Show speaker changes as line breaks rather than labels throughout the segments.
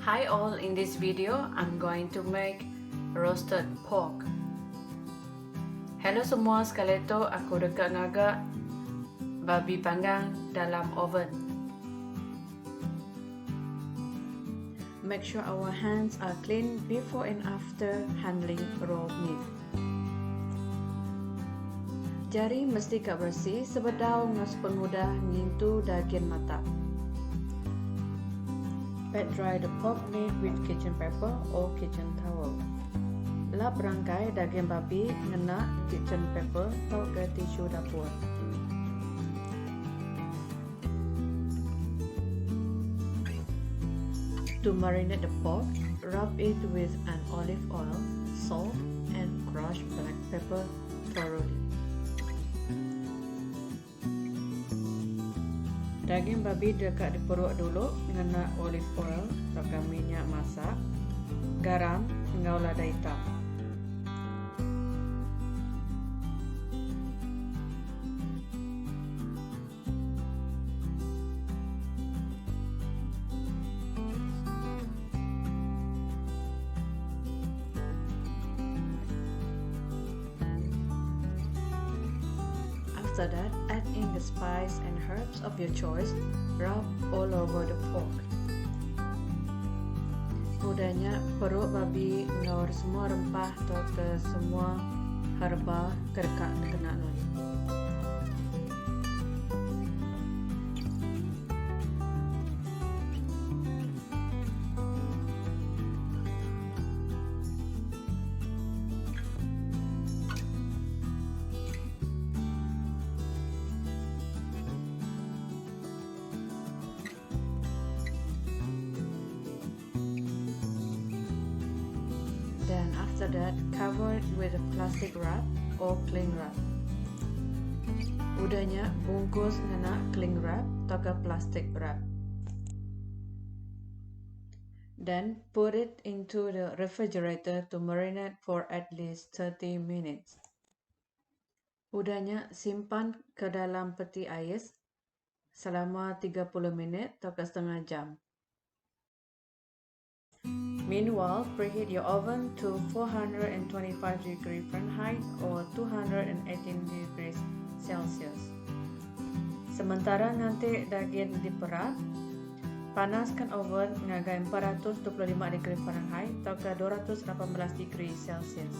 Hi all, in this video I'm going to make roasted pork. Hello semua, sekali tu aku dekat ngagak babi panggang dalam oven. Make sure our hands are clean before and after handling raw meat. Jari mesti kak bersih sebedau ngas pengudah ngintu daging matap. Pat dry the pork meat with kitchen paper or kitchen towel. Lap rangkai daging babi ngena kitchen paper atau ke tisu dapur. To marinate the pork, rub it with an olive oil, salt, and crushed black pepper thoroughly. Daging babi dekat diperuk dulu dengan olive oil atau minyak masak, garam hingga lada hitam. After that, add in the spice and herbs of your choice. Rub all over the pork. Mudahnya perut babi ngaur semua rempah atau ke semua herba kedekat kena nun. Then after that, cover it with a plastic wrap or cling wrap. Udahnya bungkus dengan cling wrap atau plastic wrap. Then put it into the refrigerator to marinate for at least 30 minutes. Udahnya simpan ke dalam peti ais selama 30 minit atau setengah jam. Meanwhile, preheat your oven to 425 degrees Fahrenheit or 218 degrees Celsius. Sementara nanti daging diperak, panaskan oven dengan 425 degrees Fahrenheit atau ke 218 degrees Celsius.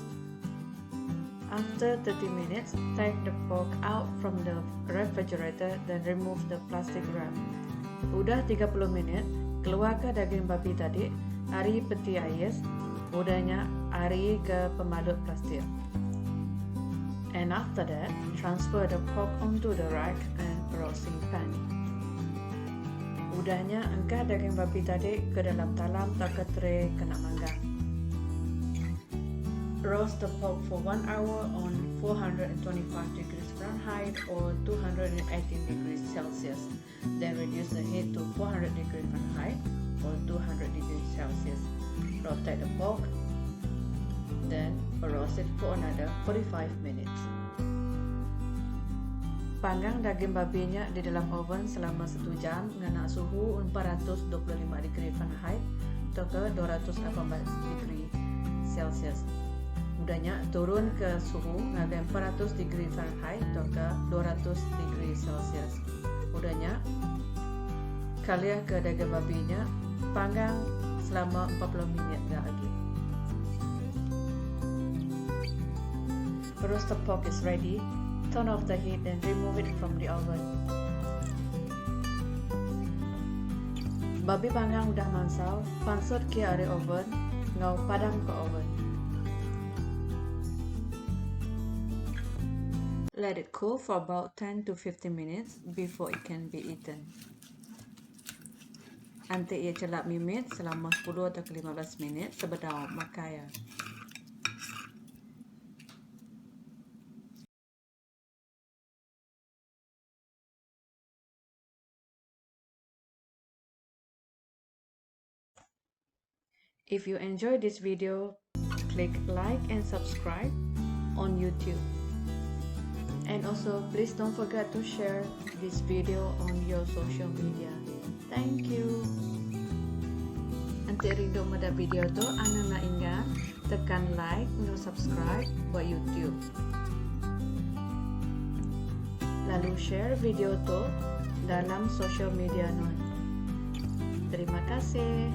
After 30 minutes, take the pork out from the refrigerator, then remove the plastic wrap. Udah 30 minit, keluarkan daging babi tadi, ari peti ais, mudahnya ari ke pemalut plastik. And after that, transfer the pork onto the rack and roasting pan. Mudahnya angkat daging babi tadi ke dalam talam atau ke tray kena manggang. Roast the pork for 1 hour on 425 degrees Fahrenheit or 218 degrees Celsius. Then reduce the heat to 400 degrees Fahrenheit or 200 degrees Celsius. Rotate the pork, then roast it for another 45 minutes. Panggang daging babinya di dalam oven selama 1 jam dengan suhu 425 degrees Fahrenheit atau ke 218 degrees Celsius. Mudahnya turun ke suhu dengan 400 degrees Fahrenheit atau ke 200 degrees Celsius. Mudahnya kalian ke daging babinya, panggang selama 40 minit lagi. Roasted pork is ready. Turn off the heat and remove it from the oven. Babi panggang udah mansau, pansut ke area oven, ngau padam ke oven. Let it cool for about 10 to 15 minutes before it can be eaten. Nanti ia celap mimit selama 10 atau 15 minit sebedau makaya. If you enjoyed this video, click like and subscribe on YouTube. And also, please don't forget to share this video on your social media. Thank you. Nanti rindu pada video tu, Ana nak ingat tekan like dan subscribe buat YouTube. Lalu share video tu dalam social media nun. Terima kasih.